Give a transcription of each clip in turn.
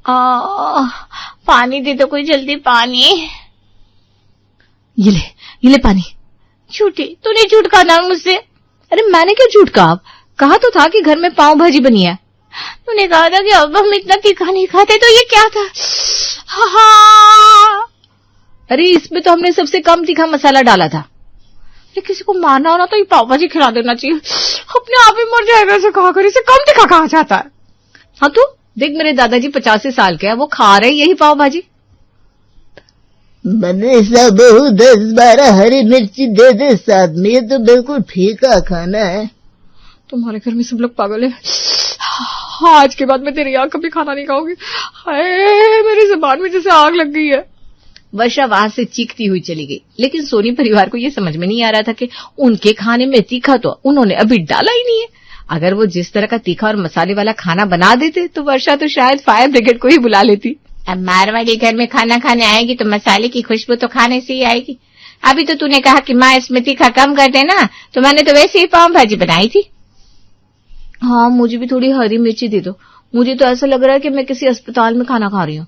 पानी दे दो कोई, जल्दी पानी। ये ले पानी। झूठी, तूने झूठ कहा ना मुझसे। अरे मैंने क्या झूठ कहा तो था कि घर में पाव भाजी बनी है। तूने कहा था कि अब हम इतना तीखा नहीं खाते, तो ये क्या था? अरे इसमें तो हमने सबसे कम तीखा मसाला डाला था। किसी को मारना हो ना तो ये पाव भाजी खिला देना चाहिए, अपने आप ही मर जाएगा। इसे कहा कर, इसे कम तीखा कहा जाता है। हाँ तो देख, मेरे दादाजी 85 साल के हैं, वो खा रहे यही पाव भाजी। बने सा बहू 10-12 हरी मिर्ची दे दे साथ में, ये तो बिल्कुल फीका खाना है। तुम्हारे घर में सब लोग पागल है। आज के बाद मैं तेरी आग कभी खाना नहीं खाऊंगी। हाय, मेरी जुबान में जैसे आग लग गई है। वर्षा वहां से चीखती हुई चली गई, लेकिन सोनी परिवार को यह समझ में नहीं आ रहा था कि उनके खाने में तीखा तो उन्होंने अभी डाला ही नहीं है। अगर वो जिस तरह का तीखा और मसाले वाला खाना बना देते तो वर्षा तो शायद फायर ब्रिगेड को ही बुला लेती। अब मारवाड़ी घर में खाना खाने आएगी तो मसाले की खुशबू तो खाने से ही आएगी। अभी तो तूने कहा कि माँ इसमें तीखा कम कर देना, तो मैंने तो वैसे ही पाव भाजी बनाई थी। हाँ, मुझे भी थोड़ी हरी मिर्ची दे दो। मुझे तो ऐसा लग रहा है कि मैं किसी अस्पताल में खाना खा रही हूँ।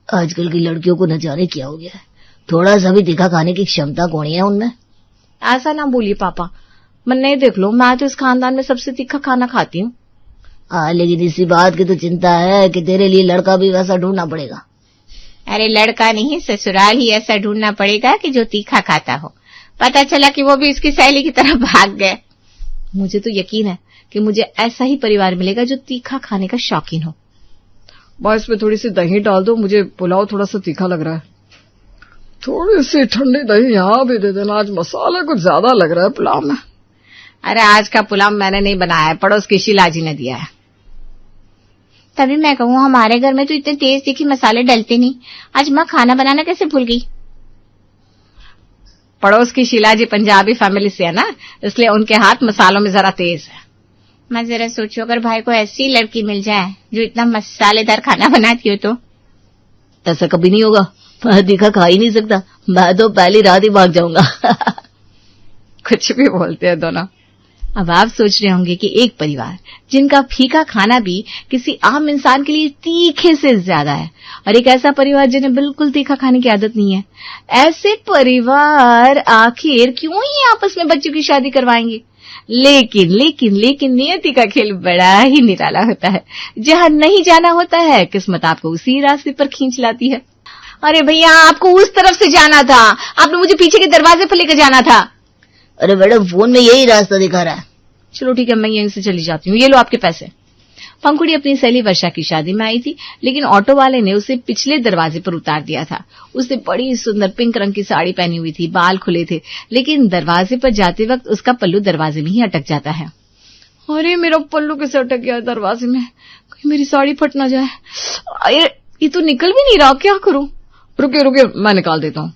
आजकल की लड़कियों को न जाने क्या हो गया है, थोड़ा सा भी तीखा खाने की क्षमता कौन है उनमें। ऐसा ना बोलिए पापा, मैंने देख लो, मैं तो इस खानदान में सबसे तीखा खाना खाती हूँ। लेकिन इसी बात की तो चिंता है कि तेरे लिए लड़का भी वैसा ढूंढना पड़ेगा। अरे लड़का नहीं, ससुराल ही ऐसा ढूंढना पड़ेगा कि जो तीखा खाता हो। पता चला कि वो भी इसकी सहेली की तरफ भाग गए। मुझे तो यकीन है कि मुझे ऐसा ही परिवार मिलेगा जो तीखा खाने का शौकीन हो। बस इसमें थोड़ी सी दही डाल दो, मुझे पुलाव थोड़ा सा तीखा लग रहा है। थोड़ी सी ठंडी दही यहाँ भी दे देना, आज मसाला कुछ ज्यादा लग रहा है पुलाव में। अरे आज का पुलाव मैंने नहीं बनाया है, पड़ोस की शीला जी ने दिया है। तभी मैं कहूँ हमारे घर में तो इतने तेज तीखी मसाले डलते नहीं। आज माँ खाना बनाना कैसे भूल गई? पड़ोस की शीला जी पंजाबी फैमिली से है ना, इसलिए उनके हाथ मसालों में जरा तेज है। मैं जरा सोचो, अगर भाई को ऐसी लड़की मिल जाए जो इतना मसालेदार खाना बनाती हो तो। ऐसा कभी नहीं होगा, मैं तीखा खा ही नहीं सकता, मैं तो पहली रात ही भाग जाऊंगा। कुछ भी बोलते हैं दोनों। अब आप सोच रहे होंगे कि एक परिवार जिनका फीका खाना भी किसी आम इंसान के लिए तीखे से ज्यादा है, और एक ऐसा परिवार जिन्हें बिल्कुल तीखा खाने की आदत नहीं है, ऐसे परिवार आखिर क्यों ही आपस में बच्चों की शादी करवाएंगे? लेकिन लेकिन लेकिन नियति का खेल बड़ा ही निराला होता है। जहां नहीं जाना होता है, किस्मत आपको उसी रास्ते पर खींच लाती है। अरे भैया, आपको उस तरफ से जाना था, आपने मुझे पीछे के दरवाजे पर लेकर जाना था। अरे मैडम, फोन में यही रास्ता दिखा रहा है। चलो ठीक है, मैं यहीं से चली जाती हूँ, ये लो आपके पैसे। पंखुड़ी अपनी सहेली वर्षा की शादी में आई थी, लेकिन ऑटो वाले ने उसे पिछले दरवाजे पर उतार दिया था। उसने बड़ी सुंदर पिंक रंग की साड़ी पहनी हुई थी, बाल खुले थे, लेकिन दरवाजे पर जाते वक्त उसका पल्लू दरवाजे में ही अटक जाता है। अरे मेरा पल्लू कैसे अटक गया दरवाजे में? कहीं मेरी साड़ी फट ना जाए। अरे ये तो निकल भी नहीं रहा, क्या करूं? रुकिए, मैं निकाल देता हूँ।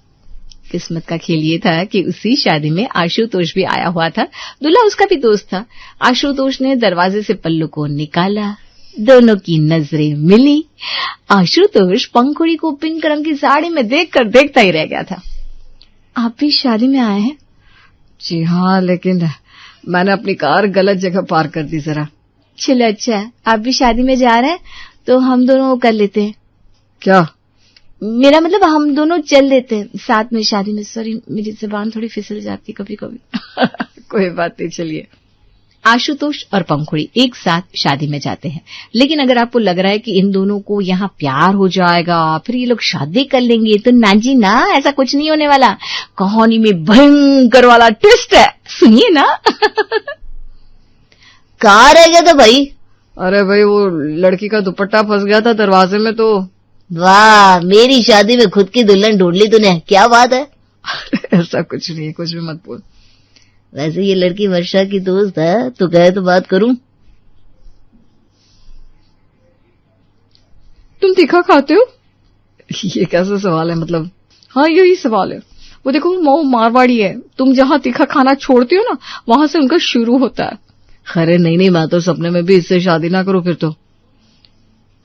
किस्मत का खेल ये था कि उसी शादी में आशुतोष भी आया हुआ था। दूल्हा उसका भी दोस्त था। आशुतोष ने दरवाजे से पल्लू को निकाला, दोनों की नजरें मिली। आशुतोष पंखुड़ी को पिंक रंग की साड़ी में देखकर देखता ही रह गया था। आप भी शादी में आए हैं? जी हाँ, लेकिन मैंने अपनी कार गलत जगह पार्क कर दी जरा। चलो अच्छा, आप भी शादी में जा रहे हैं तो हम दोनों कर लेते हैं। क्या? मेरा मतलब हम दोनों चल देते हैं साथ में शादी में। सॉरी, मेरी जुबान थोड़ी फिसल जाती कभी कभी। कोई बात नहीं, चलिए। आशुतोष और पंखुड़ी एक साथ शादी में जाते हैं, लेकिन अगर आपको लग रहा है कि इन दोनों को यहाँ प्यार हो जाएगा, फिर ये लोग शादी कर लेंगे, तो ना जी ना, ऐसा कुछ नहीं होने वाला। कहानी में भयंकर वाला ट्विस्ट है, सुनिए ना। कहाँ रह गया था भाई? अरे भाई, वो लड़की का दुपट्टा फंस गया था दरवाजे में। तो वाह, मेरी शादी में खुद की दुल्हन ढूंढ ली तूने, क्या बात है? ऐसा कुछ नहीं है, कुछ भी मत बोल। वैसे ये लड़की वर्षा की दोस्त है, तो कहे तो बात करूं। तुम तीखा खाते हो? ये कैसा सवाल है? मतलब हाँ, यही सवाल है। वो देखो, वो मारवाड़ी है, तुम जहाँ तीखा खाना छोड़ती हो ना, वहां से उनका शुरू होता है। अरे नहीं, मैं तो सपने में भी इससे शादी ना करूं फिर तो।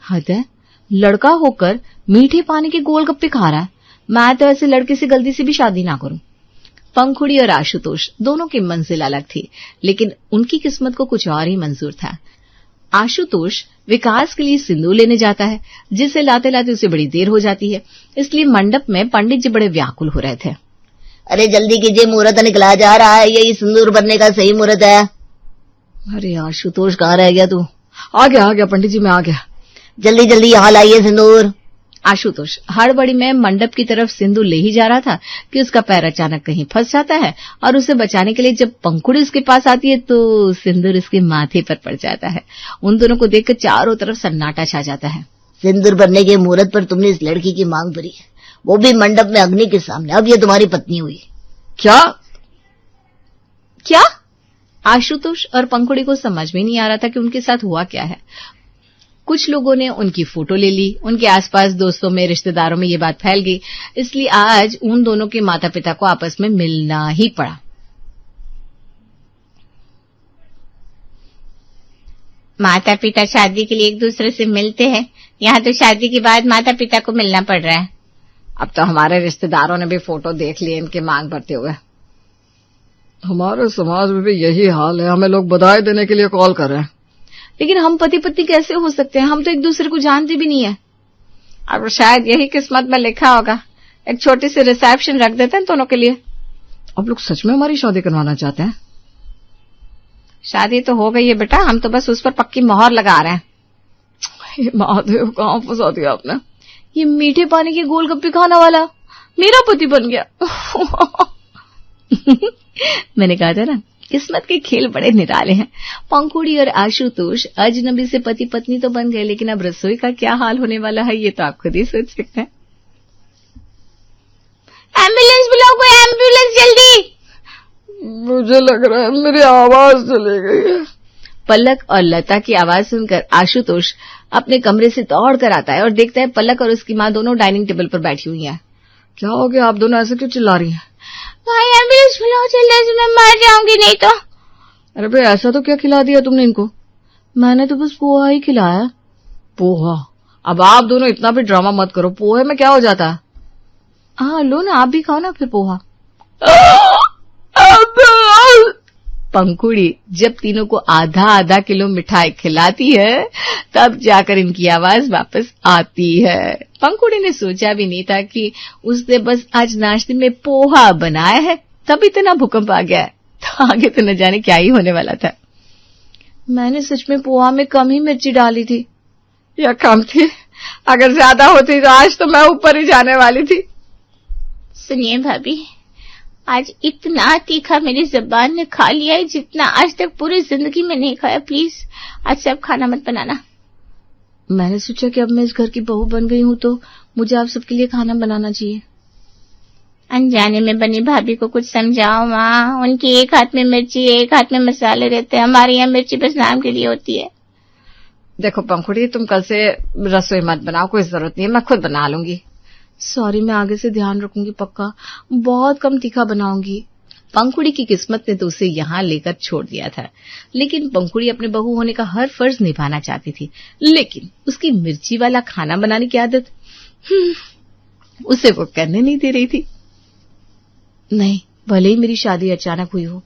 हद है, लड़का होकर मीठे पानी के गोलगप्पे खा रहा है। मैं तो ऐसे लड़के से गलती से भी शादी ना करूं। पंखुड़ी और आशुतोष दोनों की मंजिल अलग थी, लेकिन उनकी किस्मत को कुछ और ही मंजूर था। आशुतोष विकास के लिए सिंदूर लेने जाता है, जिसे लाते लाते उसे बड़ी देर हो जाती है। इसलिए मंडप में पंडित जी बड़े व्याकुल हो रहे थे। अरे जल्दी कीजिए, मुहूर्त निकला जा रहा है, यही सिंदूर भरने का सही मुहूर्त है। अरे आशुतोष, कहाँ रह गया तू? आ गया पंडित जी, मैं आ गया। जल्दी जल्दी यहाँ लाइए सिंदूर। आशुतोष हड़बड़ी में मंडप की तरफ सिंदूर ले ही जा रहा था कि उसका पैर अचानक कहीं फंस जाता है और उसे बचाने के लिए जब पंखुड़ी उसके पास आती है तो सिंदूर उसके माथे पर पड़ जाता है। उन दोनों को देखकर चारों तरफ सन्नाटा छा जाता है। सिंदूर भरने के मुहूर्त पर तुमने इस लड़की की मांग भरी है, वो भी मंडप में अग्नि के सामने। अब ये तुम्हारी पत्नी हुई। क्या? आशुतोष और पंखुड़ी को समझ में नहीं आ रहा था कि उनके साथ हुआ क्या है। कुछ लोगों ने उनकी फोटो ले ली, उनके आसपास दोस्तों में, रिश्तेदारों में ये बात फैल गई। इसलिए आज उन दोनों के माता पिता को आपस में मिलना ही पड़ा। माता पिता शादी के लिए एक दूसरे से मिलते हैं, यहाँ तो शादी के बाद माता पिता को मिलना पड़ रहा है। अब तो हमारे रिश्तेदारों ने भी फोटो देख लिए इनके मांग भरते हुए। हमारे समाज में भी यही हाल है, हमें लोग बधाई देने के लिए कॉल कर रहे हैं। लेकिन हम पति पत्नी कैसे हो सकते हैं? हम तो एक दूसरे को जानते भी नहीं है। अब शायद यही किस्मत में लिखा होगा, एक छोटी सी रिसेप्शन रख देते हैं दोनों के लिए। आप लोग सच में हमारी शादी करवाना चाहते हैं? शादी तो हो गई है बेटा, हम तो बस उस पर पक्की मोहर लगा रहे हैं। ये महादेव, कहाँ फंसा दिया आपने? ये मीठे पानी के गोलगप्पे खाने वाला मेरा पति बन गया। मैंने कहा था ना, किस्मत के खेल बड़े निराले हैं। पंखुड़ी और आशुतोष अजनबी से पति पत्नी तो बन गए, लेकिन अब रसोई का क्या हाल होने वाला है ये तो आप खुद ही सोच सकते हैं। एम्बुलेंस बुलाओ, कोई एम्बुलेंस जल्दी। मुझे लग रहा है मेरी आवाज चली गई है। पलक और लता की आवाज सुनकर आशुतोष अपने कमरे से दौड़ कर आता है और देखता है पलक और उसकी माँ दोनों डाइनिंग टेबल पर बैठी हुई हैं। क्या हो गया, आप दोनों ऐसे क्यों चिल्ला रही हैं? भाई एम्बुलेंस बुलाओ जल्दी, मैं मर जाऊंगी नहीं तो। अरे भाई, ऐसा तो क्या खिला दिया तुमने इनको? मैंने तो बस पोहा ही खिलाया। पोहा? अब आप दोनों इतना भी ड्रामा मत करो, पोहे में क्या हो जाता है? हाँ लो ना, आप भी खाओ ना फिर पोहा। पंखुड़ी जब तीनों को आधा आधा किलो मिठाई खिलाती है तब जाकर इनकी आवाज वापस आती है। पंखुड़ी ने सोचा भी नहीं था कि उसने बस आज नाश्ते में पोहा बनाया है, तब इतना भूकंप आ गया है। तो आगे तो न जाने क्या ही होने वाला था। मैंने सच में पोहा में कम ही मिर्ची डाली थी। या कम थी? अगर ज्यादा होती तो आज तो मैं ऊपर ही जाने वाली थी। सुनिए भाभी, आज इतना तीखा मेरी जुबान ने खा लिया है जितना आज तक पूरी जिंदगी में नहीं खाया। प्लीज आज सब खाना मत बनाना। मैंने सोचा कि अब मैं इस घर की बहू बन गई हूँ तो मुझे आप सबके लिए खाना बनाना चाहिए। अनजाने में बनी भाभी को कुछ समझाओ माँ, उनकी एक हाथ में मिर्ची एक हाथ में मसाले रहते हैं, हमारे यहाँ मिर्ची बस नाम के लिए होती है। देखो पंखुड़ी, तुम कल से रसोई मत बनाओ, कोई जरूरत नहीं है, मैं खुद बना लूंगी। सॉरी, मैं आगे से ध्यान रखूंगी, पक्का बहुत कम तीखा बनाऊंगी। पंखुड़ी की किस्मत ने तो उसे यहाँ लेकर छोड़ दिया था, लेकिन पंखुड़ी अपने बहू होने का हर फर्ज निभाना चाहती थी। लेकिन उसकी मिर्ची वाला खाना बनाने की आदत उसे वो करने नहीं दे रही थी। नहीं, भले ही मेरी शादी अचानक हुई हो,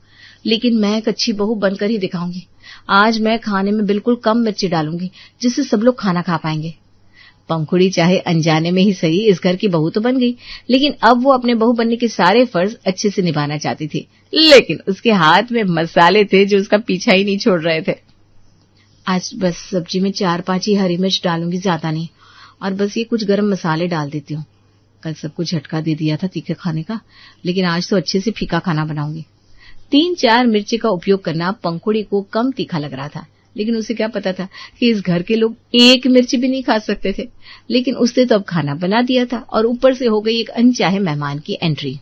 लेकिन मैं एक अच्छी बहू बनकर ही दिखाऊंगी। आज मैं खाने में बिल्कुल कम मिर्ची डालूंगी, जिससे सब लोग खाना खा पाएंगे। पंखुड़ी चाहे अनजाने में ही सही इस घर की बहू तो बन गई, लेकिन अब वो अपने बहू बनने के सारे फर्ज अच्छे से निभाना चाहती थी। लेकिन उसके हाथ में मसाले थे जो उसका पीछा ही नहीं छोड़ रहे थे। आज बस सब्जी में 4-5 ही हरी मिर्च डालूंगी, ज्यादा नहीं, और बस ये कुछ गरम मसाले डाल देती हूँ। कल सबको झटका दे दिया था तीखे खाने का, लेकिन आज तो अच्छे से फीका खाना बनाऊंगी। 3-4 मिर्ची का उपयोग करना पंखुड़ी को कम तीखा लग रहा था, लेकिन उसे क्या पता था कि इस घर के लोग एक मिर्ची भी नहीं खा सकते थे। लेकिन उसने तो अब खाना बना दिया था और ऊपर से हो गई एक अनचाहे मेहमान की एंट्री।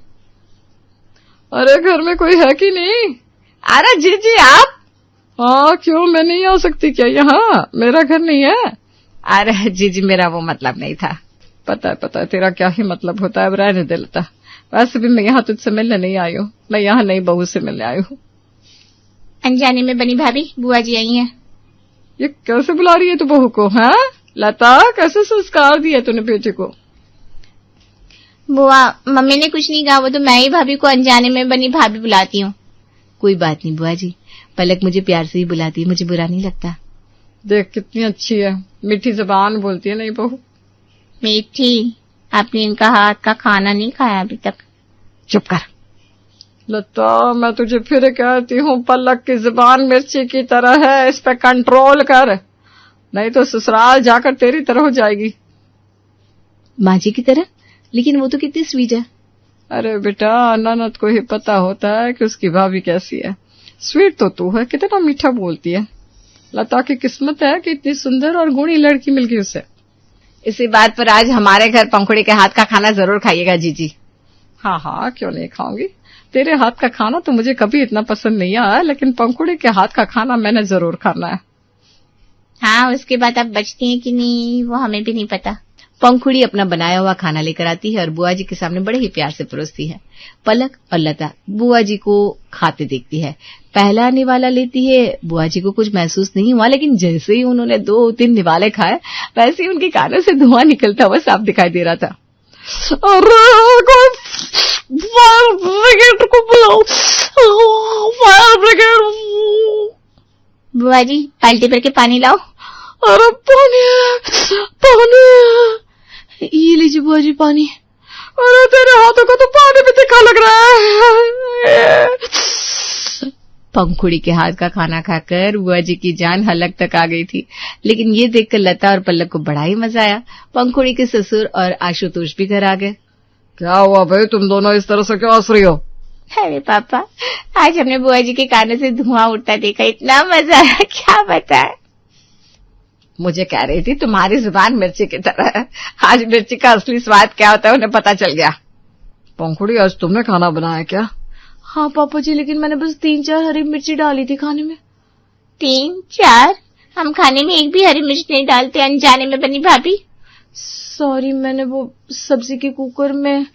अरे घर में कोई है कि नहीं? अरे जी आप? हाँ, क्यों, मैं नहीं आ सकती क्या यहाँ? मेरा घर नहीं है। अरे जी मेरा वो मतलब नहीं था। पता है तेरा क्या ही मतलब होता है, रहने दे लेता। वैसे भी मैं यहाँ तुझसे मिलने नहीं आई हूँ, मैं यहाँ नई बहू से मिलने आई हूँ। अनजाने में बनी भाभी, बुआ जी आई हैं। ये कैसे बुला रही है तू बहू को? हाँ लता, कैसे संस्कार दिया तूने बेटे को? बुआ, मम्मी ने कुछ नहीं कहा, वो तो मैं ही भाभी को अनजाने में बनी भाभी बुलाती हूँ। कोई बात नहीं बुआ जी, पलक मुझे प्यार से ही बुलाती है, मुझे बुरा नहीं लगता। देख कितनी अच्छी है, मीठी जबान बोलती है नहीं बहू। मीठी? आपने इनका हाथ का खाना नहीं खाया अभी तक? चुप कर लता, मैं तुझे फिर कहती हूँ पलक की जुबान मिर्ची की तरह है, इस पे कंट्रोल कर, नहीं तो ससुराल जाकर तेरी तरह हो जाएगी। माँ जी की तरह? लेकिन वो तो कितनी स्वीट है। अरे बेटा, ननद को ही पता होता है कि उसकी भाभी कैसी है। स्वीट तो तू है, कितना मीठा बोलती है। लता की किस्मत है कि इतनी सुंदर और गुणी लड़की मिल गई उसे। इसी बात पर आज हमारे घर पंखुड़ी के हाथ का खाना जरूर खाइएगा जीजी। हाँ हाँ, क्यों नहीं खाऊंगी। तेरे हाथ का खाना तो मुझे कभी इतना पसंद नहीं आया, लेकिन पंखुड़ी के हाथ का खाना मैंने जरूर खाना है। हाँ, उसके बाद आप बचती हैं कि नहीं वो हमें भी नहीं पता। पंखुड़ी अपना बनाया हुआ खाना लेकर आती है और बुआ जी के सामने बड़े ही प्यार से परोसती है। पलक और लता बुआ जी को खाते देखती है। पहला निवाला लेती है, बुआ जी को कुछ महसूस नहीं हुआ, लेकिन जैसे ही उन्होंने 2-3 निवाले खाए वैसे ही उनके कानों से धुआं निकलता हुआ साफ दिखाई दे रहा था। फायर ब्रिगेड को बुलाओ, फायर ब्रिगेड। बुआ जी बाल्टी भर के पानी लाओ। अरे पानी, पानी, ये लीजिए बुआ जी पानी। अरे तेरे हाथों को तो पानी भी तीखा लग रहा है। पंखुड़ी के हाथ का खाना खाकर बुआ जी की जान हलक तक आ गई थी, लेकिन ये देखकर लता और पल्लक को बड़ा ही मजा आया। पंखुड़ी के ससुर और आशुतोष भी घर आ गए। क्या हुआ भाई, तुम दोनों इस तरह से क्यों हंस रही हो? अरे पापा, आज हमने बुआ जी के कानों से धुआं उठता देखा, इतना मजा आया क्या बताए। मुझे कह रही थी तुम्हारी जुबान मिर्ची की तरह है। आज मिर्ची का असली स्वाद क्या होता है उन्हें पता चल गया। पंखुड़ी, आज तुमने खाना बनाया क्या? हाँ पापा जी, लेकिन मैंने बस 3-4 हरी मिर्ची डाली थी खाने में। 3-4? हम खाने में एक भी हरी मिर्च नहीं डालते, अनजाने में बनी भाभी। सॉरी, मैंने वो सब्जी के कुकर में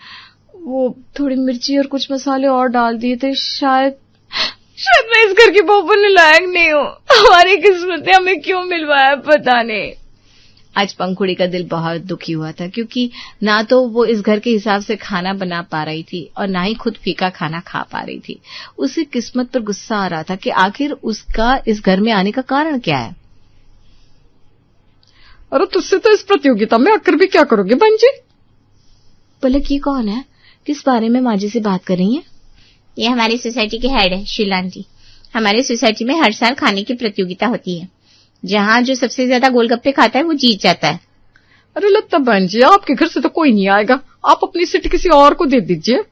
वो थोड़ी मिर्ची और कुछ मसाले और डाल दिए थे। शायद मैं इस घर की बहू बनने लायक नहीं हूँ। हमारी किस्मत ने हमें क्यों मिलवाया पता नहीं। आज पंखुड़ी का दिल बहुत दुखी हुआ था, क्योंकि ना तो वो इस घर के हिसाब से खाना बना पा रही थी और ना ही खुद फीका खाना खा पा रही थी। उसे किस्मत पर गुस्सा आ रहा था कि आखिर उसका इस घर में आने का कारण क्या है। अरे तुझसे तो इस प्रतियोगिता में आकर भी क्या करोगे बहन जी? पलक, ये कौन है? किस बारे में माँ जी से बात कर रही है? ये हमारी सोसाइटी के हेड है, शीलान जी। हमारी सोसाइटी में हर साल खाने की प्रतियोगिता होती है, जहाँ जो सबसे ज्यादा गोलगप्पे खाता है वो जीत जाता है। अरे लता बहन जी, आपके घर से तो कोई नहीं आएगा, आप अपनी सीट किसी और को दे दीजिए।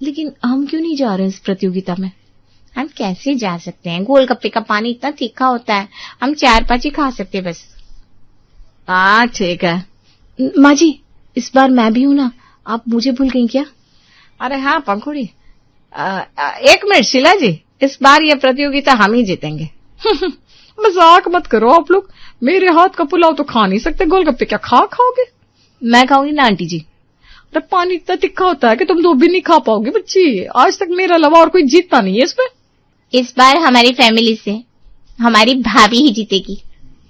लेकिन हम क्यों नहीं जा रहे हैं इस प्रतियोगिता में? हम कैसे जा सकते हैं? गोलगप्पे का पानी इतना तीखा होता है, हम 4-5 ही खा सकते बस। हाँ ठीक है। माँ जी, इस बार मैं भी हूं ना, आप मुझे भूल गई क्या? अरे हाँ पंखुड़ी, 1 मिनट शीला जी, इस बार ये प्रतियोगिता हम ही जीतेंगे। मजाक मत करो आप लोग, मेरे हाथ का पुलाव तो खा नहीं सकते, गोलगप्पे क्या खाओगे? मैं खाऊंगी ना आंटी जी। अरे पानी इतना तिखा होता है कि तुम 2 भी नहीं खा पाओगे बच्ची। आज तक मेरे अलावा और कोई जीतता नहीं है इसमें। इस बार हमारी फैमिली से हमारी भाभी ही जीतेगी।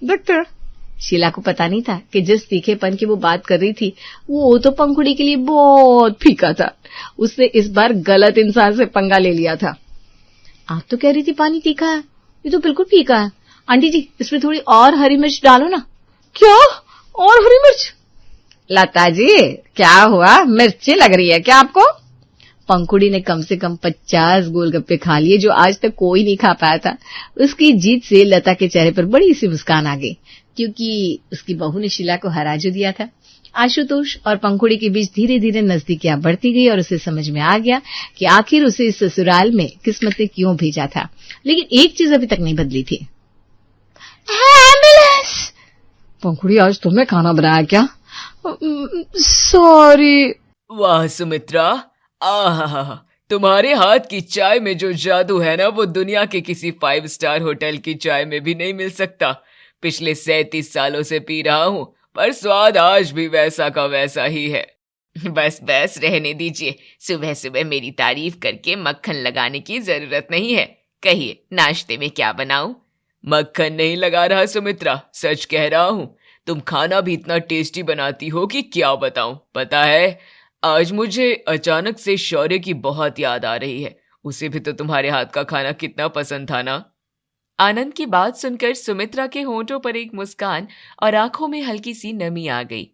देखते हैं। शीला को पता नहीं था कि जिस तीखेपन की वो बात कर रही थी वो तो पंखुड़ी के लिए बहुत फीका था। उसने इस बार गलत इंसान से पंगा ले लिया था। आप तो कह रही थी पानी तीखा है, ये तो बिल्कुल फीका है। आंटी जी, इसमें थोड़ी और हरी मिर्च डालो ना। क्या? और हरी मिर्च? लता जी, क्या हुआ, मिर्ची लग रही है क्या आपको? पंखुड़ी ने कम से कम 50 गोलगप्पे खा लिए, जो आज तक कोई नहीं खा पाया था। उसकी जीत से लता के चेहरे पर बड़ी सी मुस्कान आ गई, क्योंकि उसकी बहू ने शीला को हरा जो दिया था। आशुतोष और पंखुड़ी के बीच धीरे धीरे नजदीकियां बढ़ती गई और उसे समझ में आ गया कि आखिर उसे इस ससुराल में किस्मत ने क्यों भेजा था। लेकिन एक चीज अभी तक नहीं बदली थी। एम्बुलेंस! पंखुड़ी, आज तुमने खाना बनाया क्या? सॉरी। वाह सुमित्रा, आहा, तुम्हारे हाथ की चाय में जो जादू है ना, वो दुनिया के किसी 5 स्टार होटल की चाय में भी नहीं मिल सकता। पिछले 37 सालों से पी रहा हूँ, पर स्वाद आज भी वैसा का वैसा ही है। बस रहने दीजिए, सुबह सुबह मेरी तारीफ करके मक्खन लगाने की जरूरत नहीं है। कहिए, नाश्ते में क्या बनाऊं? मक्खन नहीं लगा रहा सुमित्रा, सच कह रहा हूँ। तुम खाना भी इतना टेस्टी बनाती हो कि क्या बताऊं। पता है, आज मुझे अचानक से शौर्य की बहुत याद आ रही है। उसे भी तो तुम्हारे हाथ का खाना कितना पसंद था ना। आनंद की बात सुनकर सुमित्रा के होंठों पर एक मुस्कान और आंखों में हल्की सी नमी आ गई।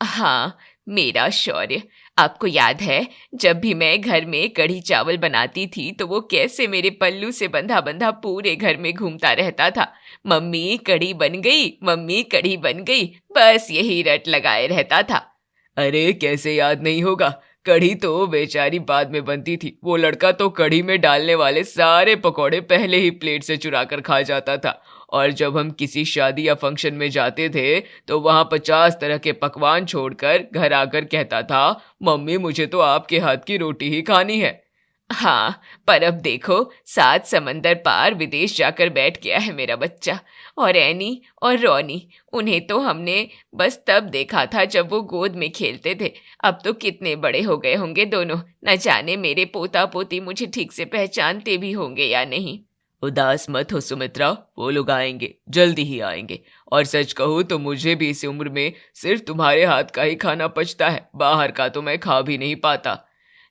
हाँ, मेरा शौर्य। आपको याद है जब भी मैं घर में कढ़ी चावल बनाती थी तो वो कैसे मेरे पल्लू से बंधा बंधा पूरे घर में घूमता रहता था। मम्मी कढ़ी बन गई, मम्मी कढ़ी बन गई, बस यही रट लगाए रहता था। अरे कैसे याद नहीं होगा, कढ़ी तो बेचारी बाद में बनती थी। वो लड़का तो कढ़ी में डालने वाले सारे पकौड़े पहले ही प्लेट से चुरा कर खा जाता था। और जब हम किसी शादी या फंक्शन में जाते थे तो वहां 50 तरह के पकवान छोड़कर घर आकर कहता था, मम्मी मुझे तो आपके हाथ की रोटी ही खानी है। हाँ, पर अब देखो 7 समंदर पार विदेश जाकर बैठ गया है मेरा बच्चा। और एनी और रॉनी, उन्हें तो हमने बस तब देखा था जब वो गोद में खेलते थे। अब तो कितने बड़े हो गए होंगे दोनों। न जाने मेरे पोता पोती मुझे ठीक से पहचानते भी होंगे या नहीं। उदास मत हो सुमित्रा, वो लोग आएंगे, जल्दी ही आएंगे। और सच कहूँ तो मुझे भी इस उम्र में सिर्फ तुम्हारे हाथ का ही खाना पचता है, बाहर का तो मैं खा भी नहीं पाता।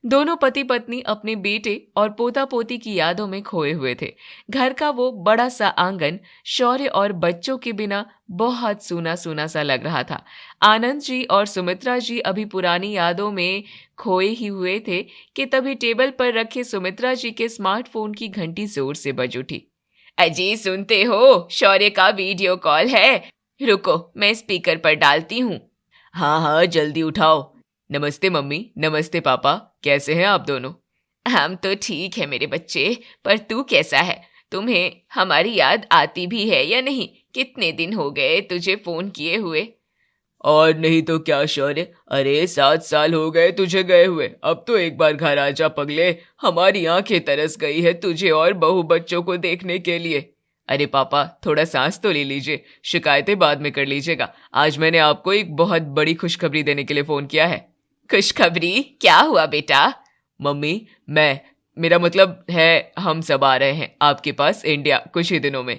दोनों पति पत्नी अपने बेटे और पोता पोती की यादों में खोए हुए थे। घर का वो बड़ा सा आंगन शौर्य और बच्चों के बिना बहुत सूना सूना सा लग रहा था। आनंद जी और सुमित्रा जी अभी पुरानी यादों में खोए ही हुए थे कि तभी टेबल पर रखे सुमित्रा जी के स्मार्टफोन की घंटी जोर से बज उठी। अजी सुनते हो, शौर्य का वीडियो कॉल है, रुको मैं स्पीकर पर डालती हूँ। हाँ हाँ जल्दी उठाओ। नमस्ते मम्मी, नमस्ते पापा, कैसे हैं आप दोनों? हम तो ठीक है मेरे बच्चे, पर तू कैसा है? तुम्हें हमारी याद आती भी है या नहीं? कितने दिन हो गए तुझे फोन किए हुए? और नहीं तो क्या शौर्य, अरे 7 साल हो गए तुझे गए हुए। अब तो एक बार घर आजा पगले, हमारी आंखें तरस गई है तुझे और बहू बच्चों को देखने के लिए। अरे पापा थोड़ा सांस तो ले लीजिए, शिकायतें बाद में कर लीजिएगा। आज मैंने आपको एक बहुत बड़ी खुशखबरी देने के लिए फोन किया है। खुशखबरी? क्या हुआ बेटा? मम्मी, मेरा मतलब है हम सब आ रहे हैं आपके पास इंडिया कुछ ही दिनों में।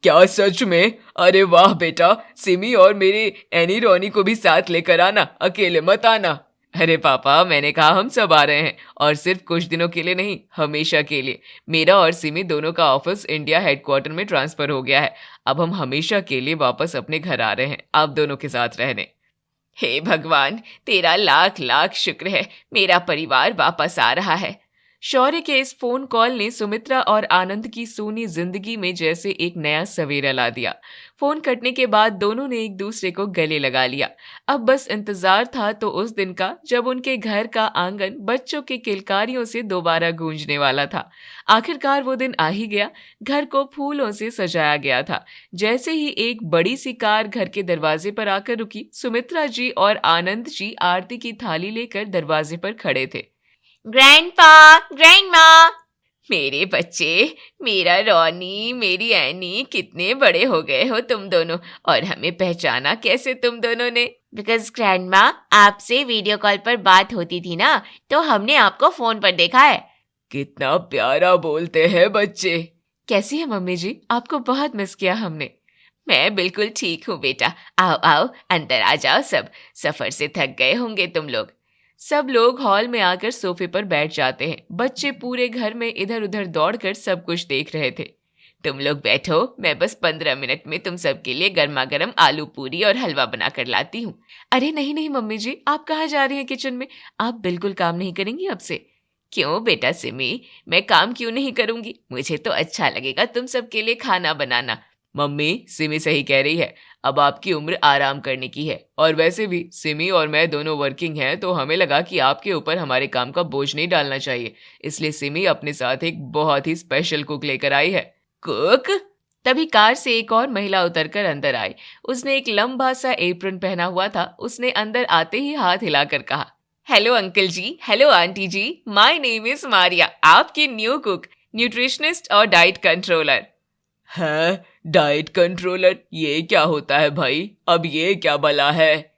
क्या सच में? अरे वाह बेटा, सिमी और मेरी एनी रोनी को भी साथ लेकर आना, अकेले मत आना। अरे पापा मैंने कहा हम सब आ रहे हैं, और सिर्फ कुछ दिनों के लिए नहीं, हमेशा के लिए। मेरा और सिमी दोनों का ऑफिस इंडिया हेडक्वार्टर में ट्रांसफर हो गया है। अब हम हमेशा के लिए वापस अपने घर आ रहे हैं आप दोनों के साथ रहने। हे भगवान, तेरा लाख लाख शुक्र है, मेरा परिवार वापस आ रहा है। शौर्य के इस फोन कॉल ने सुमित्रा और आनंद की सूनी जिंदगी में जैसे एक नया सवेरा ला दिया। फोन कटने के बाद दोनों ने एक दूसरे को गले लगा लिया। अब बस इंतजार था तो उस दिन का जब उनके घर का आंगन बच्चों के किलकारियों से दोबारा गूंजने वाला था। आखिरकार वो दिन आ ही गया। घर को फूलों से सजाया गया था। जैसे ही एक बड़ी सी कार घर के दरवाजे पर आकर रुकी, सुमित्रा जी और आनंद जी आरती की थाली लेकर दरवाजे पर खड़े थे। ग्रैंडपा, ग्रैंडमा, मेरे बच्चे, मेरा रॉनी, मेरी एनी, कितने बड़े हो गए हो तुम दोनों, और हमें पहचाना कैसे तुम दोनों ने? बिकॉज ग्रैंडमा आपसे वीडियो कॉल पर बात होती थी ना, तो हमने आपको फोन पर देखा है। कितना प्यारा बोलते हैं बच्चे। कैसी है मम्मी जी? आपको बहुत मिस किया हमने। मैं बिल्कुल ठीक हूँ बेटा, आओ आओ अंदर आ जाओ सब, सफर से थक गए होंगे तुम लोग। सब लोग हॉल में आकर सोफे पर बैठ जाते हैं। बच्चे पूरे घर में इधर उधर दौड़कर सब कुछ देख रहे थे। तुम लोग बैठो, मैं बस 15 मिनट में तुम सबके लिए गर्मा गर्म आलू पूरी और हलवा बनाकर लाती हूँ। अरे नहीं नहीं मम्मी जी, आप कहाँ जा रही हैं किचन में? आप बिल्कुल काम नहीं करेंगी अब से? क्यों बेटा सिमी, मैं काम क्यों नहीं करूंगी? मुझे तो अच्छा लगेगा तुम सबके लिए खाना बनाना। मम्मी, सिमी सही कह रही है, अब आपकी उम्र आराम करने की है। और वैसे भी सिमी और मैं दोनों वर्किंग हैं, तो हमें लगा कि आपके ऊपर हमारे काम का बोझ नहीं डालना चाहिए, इसलिए सिमी अपने साथ एक बहुत ही स्पेशल कुक लेकर आई है। कुक? तभी कार से एक और महिला उतरकर अंदर आई। उसने एक लंबा सा एप्रन पहना हुआ था। उसने अंदर आते ही हाथ हिलाकर कहा, हेलो अंकल जी, हेलो आंटी जी, माय नेम इज मारिया, आपकी न्यू कुक, न्यूट्रिशनिस्ट और डाइट कंट्रोलर। है डाइट कंट्रोलर? ये क्या होता है भाई? अब ये क्या बला है?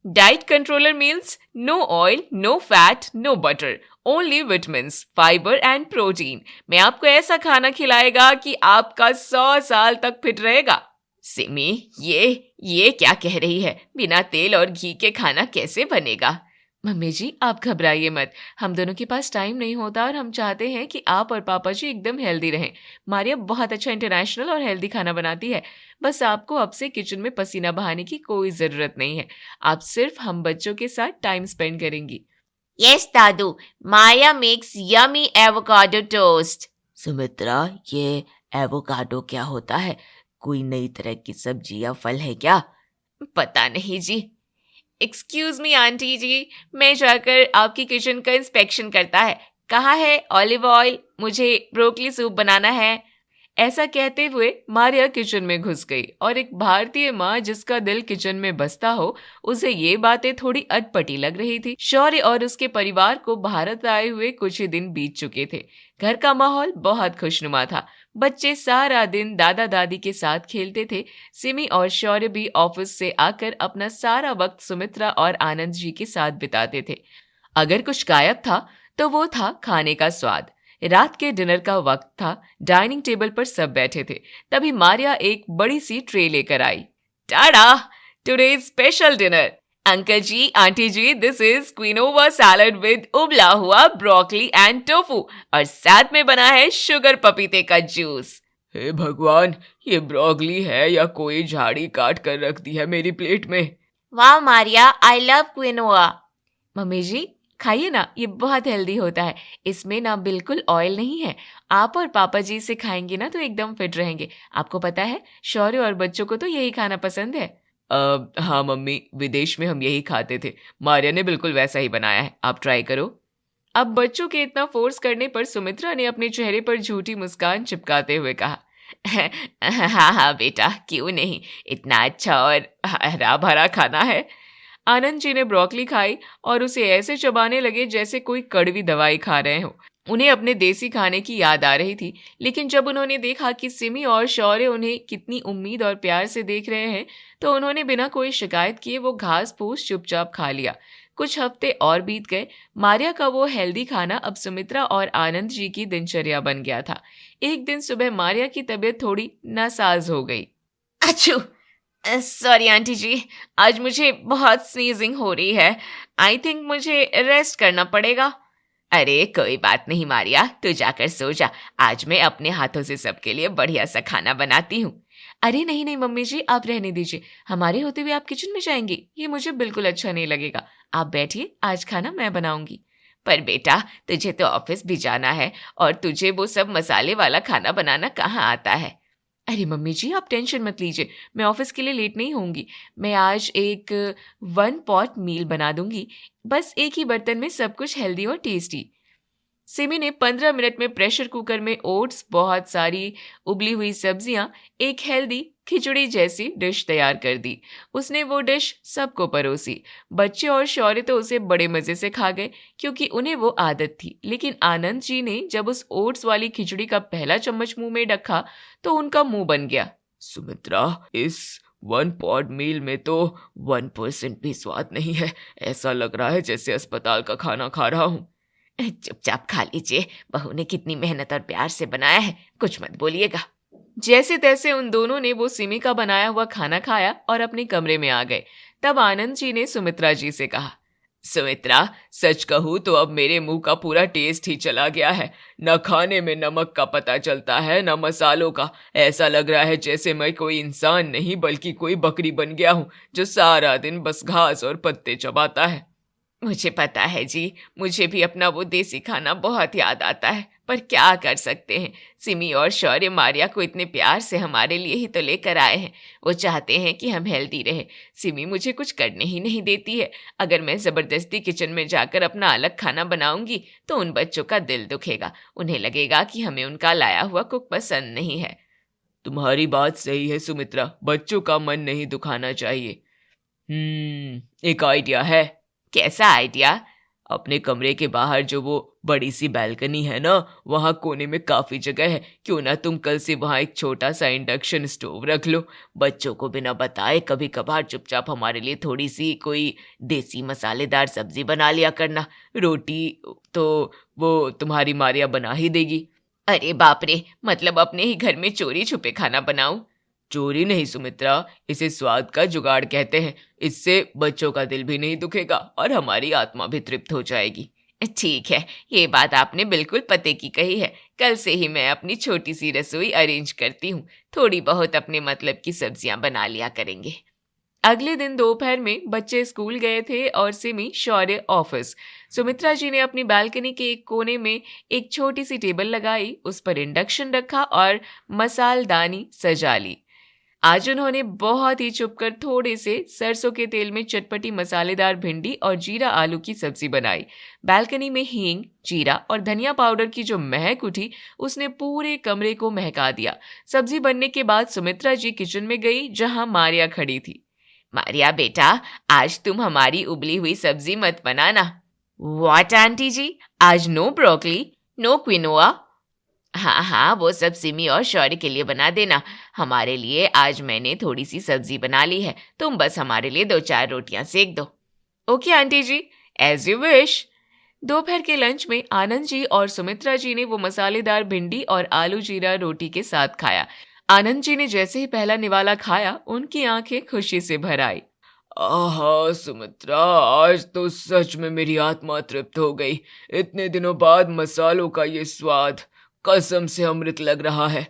Diet controller means no oil, no fat, no butter, only vitamins, fibre and protein. मैं आपको ऐसा खाना खिलाएगा कि आपका 100 साल तक फिट रहेगा। सिमी, ये क्या कह रही है? बिना तेल और घी के खाना कैसे बनेगा? मम्मी जी आप घबराइए मत, हम दोनों के पास टाइम नहीं होता और हम चाहते हैं कि आप और पापा जी एकदम हेल्दी रहें। मारिया बहुत अच्छा इंटरनेशनल और हेल्दी खाना बनाती है। बस आपको अब से किचन में पसीना बहाने की कोई जरूरत नहीं है। आप सिर्फ हम बच्चों के साथ टाइम स्पेंड करेंगी। यस दादू, Maya makes yummy avocado toast. Sumitra, ये एवोकाडो क्या होता है? कोई नई तरह की सब्जी या फल है क्या? पता नहीं जी। एक्सक्यूज मी आंटी जी, मैं जाकर आपकी किचन का इंस्पेक्शन करता है। कहाँ है ऑलिव ऑयल? मुझे ब्रोकली सूप बनाना है। ऐसा कहते हुए मारिया किचन में घुस गई और एक भारतीय माँ जिसका दिल किचन में बसता हो, उसे ये बातें थोड़ी अटपटी लग रही थी। शौर्य और उसके परिवार को भारत आए हुए कुछ ही दिन बीत चुके थे। घर का माहौल बहुत खुशनुमा था। बच्चे सारा दिन दादा दादी के साथ खेलते थे। सिमी और शौर्य भी ऑफिस से आकर अपना सारा वक्त सुमित्रा और आनंद जी के साथ बिताते थे। अगर कुछ गायब था तो वो था खाने का स्वाद। रात के डिनर का वक्त था। डाइनिंग टेबल पर सब बैठे थे। तभी मारिया एक बड़ी सी ट्रे लेकर आई। Tada, today's special dinner. Uncle ji, aunty ji, this is quinoa salad with उबला हुआ ब्रोकली एंड टोफू और साथ में बना है शुगर पपीते का जूस। हे भगवान, ये ब्रोकली है या कोई झाड़ी काट कर रख दी है मेरी प्लेट में? वाह Maria, I love quinoa. Mummy ji खाइए ना, ये बहुत हेल्दी होता है। इसमें ना बिल्कुल ऑयल नहीं है। आप और पापा जी इसे खाएंगे ना तो एकदम फिट रहेंगे। आपको पता है शौर्य और बच्चों को तो यही खाना पसंद है। हाँ मम्मी, विदेश में हम यही खाते थे। मारिया ने बिल्कुल वैसा ही बनाया है, आप ट्राई करो। अब बच्चों के इतना फोर्स करने पर सुमित्रा ने अपने चेहरे पर झूठी मुस्कान चिपकाते हुए कहा, हाँ हाँ बेटा, क्यों नहीं, इतना अच्छा और हरा भरा खाना है। आनंद जी ने ब्रोकली खाई और उसे ऐसे चबाने लगे जैसे कोई कड़वी दवाई खा रहे हो। उन्हें अपने देसी खाने की याद आ रही थी, लेकिन जब उन्होंने देखा कि सिमी और शौर्य उन्हें कितनी उम्मीद और प्यार से देख रहे हैं, तो उन्होंने बिना कोई शिकायत किए वो घास फूस चुपचाप खा लिया। कुछ हफ्ते और बीत गए। मारिया का वो हेल्दी खाना अब सुमित्रा और आनंद जी की दिनचर्या बन गया था। एक दिन सुबह मारिया की तबीयत थोड़ी नासाज हो गई। अच्छू, सॉरी आंटी जी, आज मुझे बहुत स्नीजिंग हो रही है। आई थिंक मुझे रेस्ट करना पड़ेगा। अरे कोई बात नहीं मारिया, तू जाकर सो जा। आज मैं अपने हाथों से सबके लिए बढ़िया सा खाना बनाती हूँ। अरे नहीं नहीं मम्मी जी, आप रहने दीजिए। हमारे होते हुए आप किचन में जाएंगी, ये मुझे बिल्कुल अच्छा नहीं लगेगा। आप बैठिए, आज खाना मैं बनाऊंगी। पर बेटा, तुझे तो ऑफिस भी जाना है और तुझे वो सब मसाले वाला खाना बनाना कहाँ आता है। अरे मम्मी जी, आप टेंशन मत लीजिए, मैं ऑफिस के लिए लेट नहीं होंगी। मैं आज एक 1 पॉट मील बना दूंगी, बस एक ही बर्तन में सब कुछ हेल्दी और टेस्टी। सिमी ने 15 मिनट में प्रेशर कुकर में ओट्स, बहुत सारी उबली हुई सब्जियां, एक हेल्दी खिचड़ी जैसी डिश तैयार कर दी। उसने वो डिश सबको परोसी। बच्चे और शौर्य तो उसे बड़े मजे से खा गए क्योंकि उन्हें वो आदत थी। लेकिन आनंद जी ने जब उस ओट्स वाली खिचड़ी का पहला चम्मच मुंह में रखा तो उनका मुंह बन गया। सुमित्रा, इस 1 पॉट मील में तो 1% भी स्वाद नहीं है। ऐसा लग रहा है जैसे अस्पताल का खाना खा रहा हूँ। चुपचाप खा लीजिए, बहू ने कितनी मेहनत और प्यार से बनाया है, कुछ मत बोलिएगा। जैसे तैसे उन दोनों ने वो सिमी का बनाया हुआ खाना खाया और अपने कमरे में आ गए। तब आनंद जी ने सुमित्रा जी से कहा, सुमित्रा, सच कहूँ तो अब मेरे मुंह का पूरा टेस्ट ही चला गया है। न खाने में नमक का पता चलता है, न मसालों का। ऐसा लग रहा है जैसे मैं कोई इंसान नहीं बल्कि कोई बकरी बन गया हूँ जो सारा दिन बस घास और पत्ते चबाता है। मुझे पता है जी, मुझे भी अपना वो देसी खाना बहुत याद आता है, पर क्या कर सकते हैं। सिमी और शौर्य मारिया को इतने प्यार से हमारे लिए ही तो लेकर आए हैं। वो चाहते हैं कि हम हेल्दी रहें। सिमी मुझे कुछ करने ही नहीं देती है। अगर मैं ज़बरदस्ती किचन में जाकर अपना अलग खाना बनाऊंगी तो उन बच्चों का दिल दुखेगा। उन्हें लगेगा कि हमें उनका लाया हुआ कुक पसंद नहीं है। तुम्हारी बात सही है सुमित्रा, बच्चों का मन नहीं दुखाना चाहिए। एक आइडिया है। कैसा आइडिया? अपने कमरे के बाहर जो वो बड़ी सी बैल्कनी है ना, वहाँ कोने में काफी जगह है। क्यों ना तुम कल से वहाँ एक छोटा सा इंडक्शन स्टोव रख लो। बच्चों को बिना बताए कभी कभार चुपचाप हमारे लिए थोड़ी सी कोई देसी मसालेदार सब्जी बना लिया करना। रोटी तो वो तुम्हारी मारिया बना ही देगी। अरे बाप रे, मतलब अपने ही घर में चोरी छुपे खाना बनाऊं? चोरी नहीं सुमित्रा, इसे स्वाद का जुगाड़ कहते हैं। इससे बच्चों का दिल भी नहीं दुखेगा और हमारी आत्मा भी तृप्त हो जाएगी। ठीक है, ये बात आपने बिल्कुल पते की कही है। कल से ही मैं अपनी छोटी सी रसोई अरेंज करती हूँ। थोड़ी बहुत अपने मतलब की सब्जियां बना लिया करेंगे। अगले दिन दोपहर में बच्चे स्कूल गए थे और सिमी शौर्य ऑफिस। सुमित्रा जी ने अपनी बालकनी के एक कोने में एक छोटी सी टेबल लगाई, उस पर इंडक्शन रखा और मसालदानी सजा ली। आज उन्होंने बहुत ही चुपकर थोड़े से सरसों के तेल में चटपटी मसालेदार भिंडी और जीरा आलू की सब्जी बनाई। बालकनी में हींग, जीरा और धनिया पाउडर की जो महक उठी उसने पूरे कमरे को महका दिया। सब्जी बनने के बाद सुमित्रा जी किचन में गई जहां मारिया खड़ी थी। मारिया बेटा, आज तुम हमारी उबली हुई सब्जी मत बनाना। व्हाट आंटी जी, आज नो ब्रोकली, नो क्विनोआ? हाँ, वो सब सिमी और शौर्य के लिए बना देना। हमारे लिए आज मैंने थोड़ी सी सब्जी बना ली है, तुम बस हमारे लिए 2-4 रोटियां सेक दो। ओके आंटी जी, एज यू विश। दोपहर के लंच में आनंद जी और सुमित्रा जी ने वो मसालेदार भिंडी और आलू जीरा रोटी के साथ खाया। आनंद जी ने जैसे ही पहला निवाला खाया, उनकी आंखें खुशी से भर आई। आहा सुमित्रा, आज तो सच में मेरी आत्मा तृप्त हो गई। इतने दिनों बाद मसालों का ये स्वाद कसम से अमृत लग रहा है।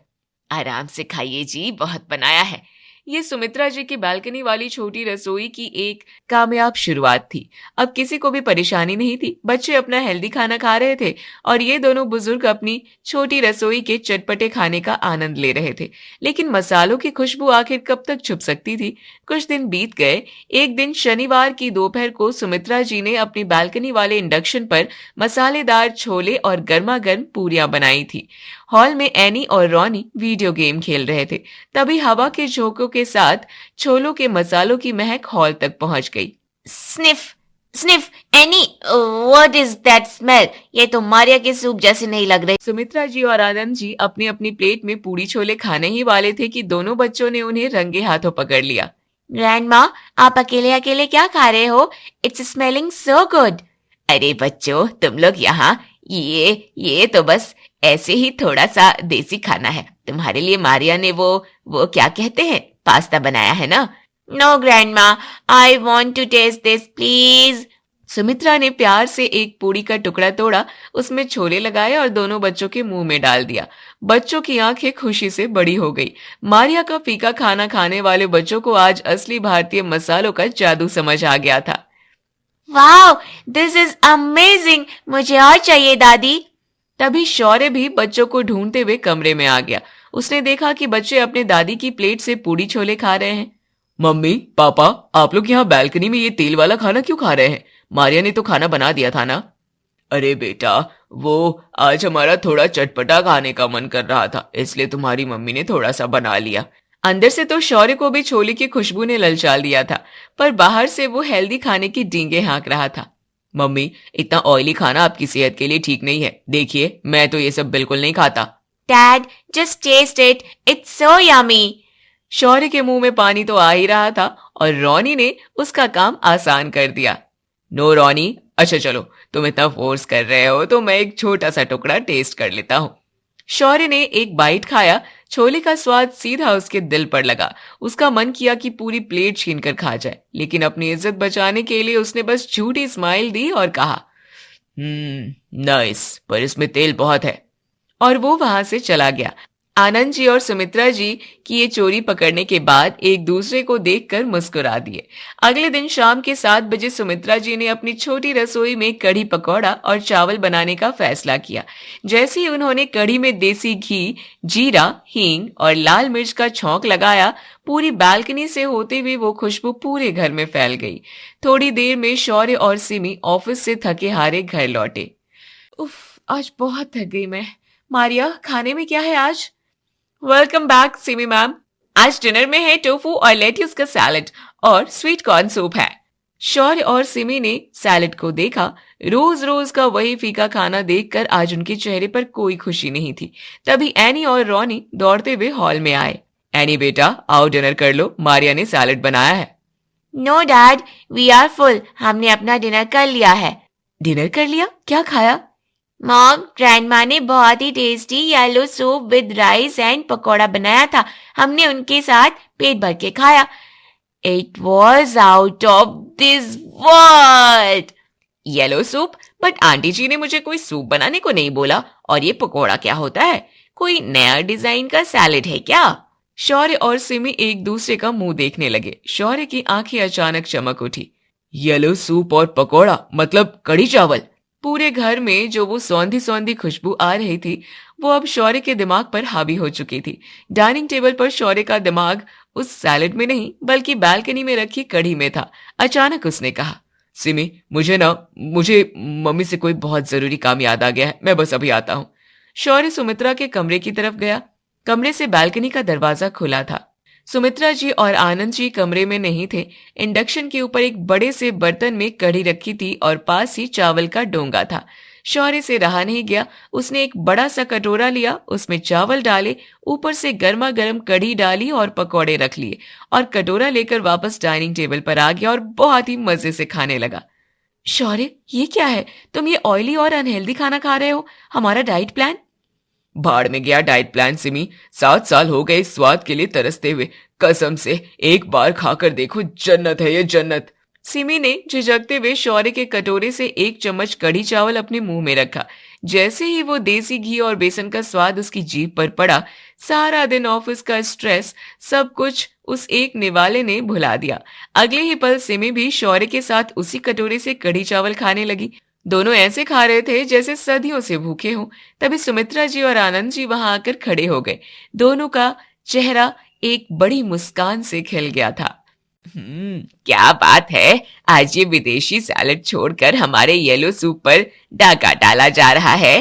आराम से खाइए जी, बहुत बनाया है। ये सुमित्रा जी की बालकनी वाली छोटी रसोई की एक कामयाब शुरुआत थी। अब किसी को भी परेशानी नहीं थी। बच्चे अपना हेल्दी खाना खा रहे थे और ये दोनों बुजुर्ग अपनी छोटी रसोई के चटपटे खाने का आनंद ले रहे थे। लेकिन मसालों की खुशबू आखिर कब तक छुप सकती थी? कुछ दिन बीत गए। एक दिन शनिवार की दोपहर को सुमित्रा जी ने अपनी बालकनी वाले इंडक्शन पर मसालेदार छोले और गर्मा गर्म पूरियां बनाई थी। हॉल में एनी और रॉनी वीडियो गेम खेल रहे थे। तभी हवा के झोंकों के साथ छोलों के मसालों की महक हॉल तक पहुंच गई। Sniff sniff, any, what is that smell? ये तो मारिया के सूप जैसे नहीं लग रहे। सुमित्रा जी और आनंद जी अपनी अपनी प्लेट में पूरी छोले खाने ही वाले थे कि दोनों बच्चों ने उन्हें रंगे हाथों पकड़ लिया। ग्रैंडमा, आप अकेले अकेले क्या खा रहे हो? It's smelling so good. अरे बच्चों, तुम लोग यहाँ, ये तो बस ऐसे ही थोड़ा सा देसी खाना है। तुम्हारे लिए मारिया ने वो क्या कहते हैं, पास्ता बनाया है ना? No grandma, I want to taste this please. Sumitra ने प्यार से एक पूड़ी का टुकड़ा तोड़ा, उसमें छोले लगाए और दोनों बच्चों के मुंह में डाल दिया। बच्चों की आंखें खुशी से बड़ी हो गई। मारिया का फीका खाना खाने वाले बच्चों को आज असली भारतीय मसालों का जादू समझ आ गया था। वाओ, दिस इज अमेजिंग, मुझे और चाहिए दादी। तभी शौर्य भी बच्चों को ढूंढते हुए कमरे में आ गया। उसने देखा कि बच्चे अपने दादी की प्लेट से पूड़ी छोले खा रहे हैं। मम्मी, पापा, आप लोग यहाँ बालकनी में ये तेल वाला खाना क्यों खा रहे हैं? मारिया ने तो खाना बना दिया था ना। अरे बेटा, वो आज हमारा थोड़ा चटपटा खाने का मन कर रहा था, इसलिए तुम्हारी मम्मी ने थोड़ा सा बना लिया। अंदर से तो शौर्य को भी छोले की खुशबू ने ललचाल दिया था, पर बाहर से वो हेल्दी खाने की डींगे हाँक रहा था। मम्मी, इतना ऑयली खाना आपकी सेहत के लिए ठीक नहीं है। देखिए, मैं तो ये सब बिल्कुल नहीं खाता। Dad, just taste it, it's so yummy. Shaurya के मुंह में पानी तो आ ही रहा था और रॉनी ने उसका काम आसान कर दिया। नो रॉनी, अच्छा चलो, तुम इतना फोर्स कर रहे हो तो मैं एक छोटा सा टुकड़ा टेस्ट कर लेता हूँ। शौर्य ने एक बाइट खाया। छोले का स्वाद सीधा उसके दिल पर लगा। उसका मन किया कि पूरी प्लेट छीनकर खा जाए, लेकिन अपनी इज्जत बचाने के लिए उसने बस झूठी स्माइल दी और कहा, नाइस, पर इसमें तेल बहुत है। और वो वहां से चला गया। आनंद जी और सुमित्रा जी की ये चोरी पकड़ने के बाद एक दूसरे को देखकर मुस्कुरा दिए। अगले दिन शाम के 7 बजे सुमित्रा जी ने अपनी छोटी रसोई में कढ़ी पकौड़ा और चावल बनाने का फैसला किया। जैसे ही उन्होंने कढ़ी में देसी घी, जीरा, हींग और लाल मिर्च का छौंक लगाया, पूरी बालकनी से होते हुए वो खुशबू पूरे घर में फैल गई। थोड़ी देर में शौर्य और सिमी ऑफिस से थके हारे घर लौटे। उफ, आज बहुत थक गई मैं। मारिया, खाने में क्या है आज? Welcome back Simi ma'am. आज डिनर में है टोफू और लेट्यूस का सैलेड और स्वीट कॉर्न सूप है। शौर्य और सिमी ने सैलेड को देखा। रोज रोज का वही फीका खाना देखकर आज उनके चेहरे पर कोई खुशी नहीं थी। तभी एनी और रॉनी दौड़ते हुए हॉल में आए। एनी बेटा, आओ डिनर कर लो, मारिया ने सैलेड बनाया है। No dad, we are full, हमने अपना डिनर कर लिया है। डिनर कर लिया? क्या खाया? मॉम, ग्रैंडमा ने बहुत ही tasty yellow soup with rice and pakora बनाया था। हमने उनके साथ पेट भर के खाया। It was out of this world. Yellow soup? But aunty ji ने मुझे कोई सूप बनाने को नहीं बोला। और ये पकौड़ा क्या होता है? कोई नया डिजाइन का सैलेड है क्या? शौर्य और सिमी एक दूसरे का मुंह देखने लगे। शौर्य की आंखें अचानक चमक उठी। येलो सूप और पकौड़ा मतलब कढ़ी चावल। पूरे घर में जो वो सौंधी सौंधी खुशबू आ रही थी वो अब शौर्य के दिमाग पर हावी हो चुकी थी। डाइनिंग टेबल पर शौर्य का दिमाग उस सैलेड में नहीं बल्कि बालकनी में रखी कढ़ी में था। अचानक उसने कहा, सिमी, मुझे मम्मी से कोई बहुत जरूरी काम याद आ गया है, मैं बस अभी आता हूँ। शौर्य सुमित्रा के कमरे की तरफ गया। कमरे से बालकनी का दरवाजा खुला था। सुमित्रा जी और आनंद जी कमरे में नहीं थे। इंडक्शन के ऊपर एक बड़े से बर्तन में कढ़ी रखी थी और पास ही चावल का डोंगा था। शौर्य से रहा नहीं गया। उसने एक बड़ा सा कटोरा लिया, उसमें चावल डाले, ऊपर से गर्मा गर्म कढ़ी डाली और पकौड़े रख लिए और कटोरा लेकर वापस डाइनिंग टेबल पर आ गया और बहुत ही मजे से खाने लगा। शौर्य, ये क्या है? तुम ये ऑयली और अनहेल्दी खाना खा रहे हो। हमारा डाइट प्लान? भाड़ में गया डाइट प्लान सिमी। 7 साल हो गए इस स्वाद के लिए तरसते हुए। कसम से एक बार खाकर देखो, जन्नत है ये, जन्नत। सिमी ने झिझकते हुए शौर्य के कटोरे से 1 चम्मच कढ़ी चावल अपने मुंह में रखा। जैसे ही वो देसी घी और बेसन का स्वाद उसकी जीभ पर पड़ा, सारा दिन ऑफिस का स्ट्रेस, सब कुछ उस एक निवाले ने भुला दिया। अगले ही पल सिमी भी शौर्य के साथ उसी कटोरे से कढ़ी चावल खाने लगी। दोनों ऐसे खा रहे थे जैसे सदियों से भूखे हों। तभी सुमित्रा जी और आनंद जी वहां आकर खड़े हो गए। दोनों का चेहरा एक बड़ी मुस्कान से खिल गया था। क्या बात है, आज ये विदेशी सैलेड छोड़कर हमारे येलो सूप पर डाका डाला जा रहा है।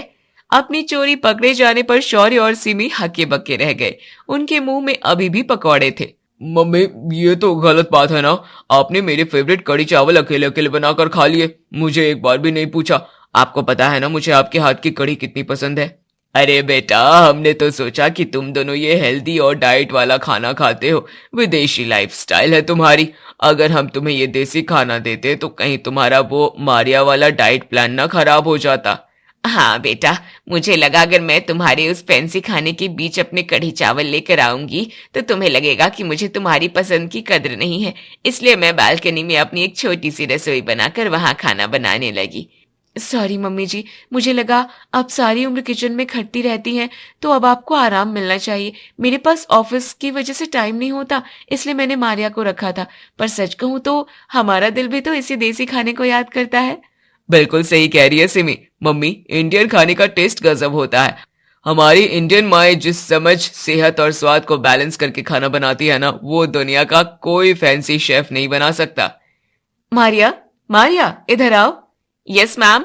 अपनी चोरी पकड़े जाने पर शौर्य और सिमी हक्के बक्के रह गए। उनके मुंह में अभी भी पकौड़े थे। मम्मी, ये तो गलत बात है ना। आपने मेरे फेवरेट कढ़ी चावल अकेले अकेले बनाकर खा लिए, मुझे एक बार भी नहीं पूछा। आपको पता है ना मुझे आपके हाथ की कढ़ी कितनी पसंद है। अरे बेटा, हमने तो सोचा कि तुम दोनों ये हेल्दी और डाइट वाला खाना खाते हो, विदेशी लाइफस्टाइल है तुम्हारी। अगर हम तुम्हें ये देसी खाना देते तो कहीं तुम्हारा वो मारिया वाला डाइट प्लान ना खराब हो जाता। हाँ बेटा, मुझे लगा अगर मैं तुम्हारे उस फैंसी खाने के बीच अपने कढ़ी चावल लेकर आऊंगी तो तुम्हें लगेगा कि मुझे तुम्हारी पसंद की कद्र नहीं है, इसलिए मैं बालकनी में अपनी एक छोटी सी रसोई बनाकर वहां खाना बनाने लगी। सॉरी मम्मी जी, मुझे लगा आप सारी उम्र किचन में खटती रहती हैं तो अब आपको आराम मिलना चाहिए। मेरे पास ऑफिस की वजह से टाइम नहीं होता, इसलिए मैंने मारिया को रखा था। पर सच कहूं तो हमारा दिल भी तो इसी देसी खाने को याद करता है। बिल्कुल सही कह रही है सिमी। मम्मी, इंडियन खाने का टेस्ट गजब होता है। हमारी इंडियन माएँ जिस समझ, सेहत और स्वाद को बैलेंस करके खाना बनाती है ना, वो दुनिया का कोई फैंसी शेफ नहीं बना सकता। मारिया, इधर आओ। Yes ma'am.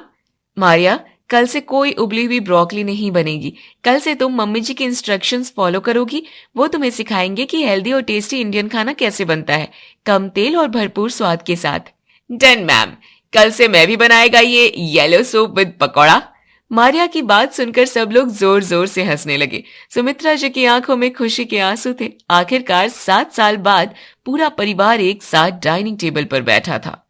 मारिया, कल से कोई उबली हुई ब्रोकली नहीं बनेगी। कल से तुम मम्मी जी के इंस्ट्रक्शंस फॉलो करोगी। वो तुम्हें सिखाएंगे कि हेल्दी और टेस्टी इंडियन खाना कैसे बनता है, कम तेल और भरपूर स्वाद के साथ। डन मैम, कल से मैं भी बनाएगा ये yellow soup with pakora. Maria की बात सुनकर सब लोग जोर जोर से हंसने लगे। सुमित्रा जी की आंखों में खुशी के आंसू थे। आखिरकार 7 साल बाद पूरा परिवार एक साथ डाइनिंग टेबल पर बैठा था।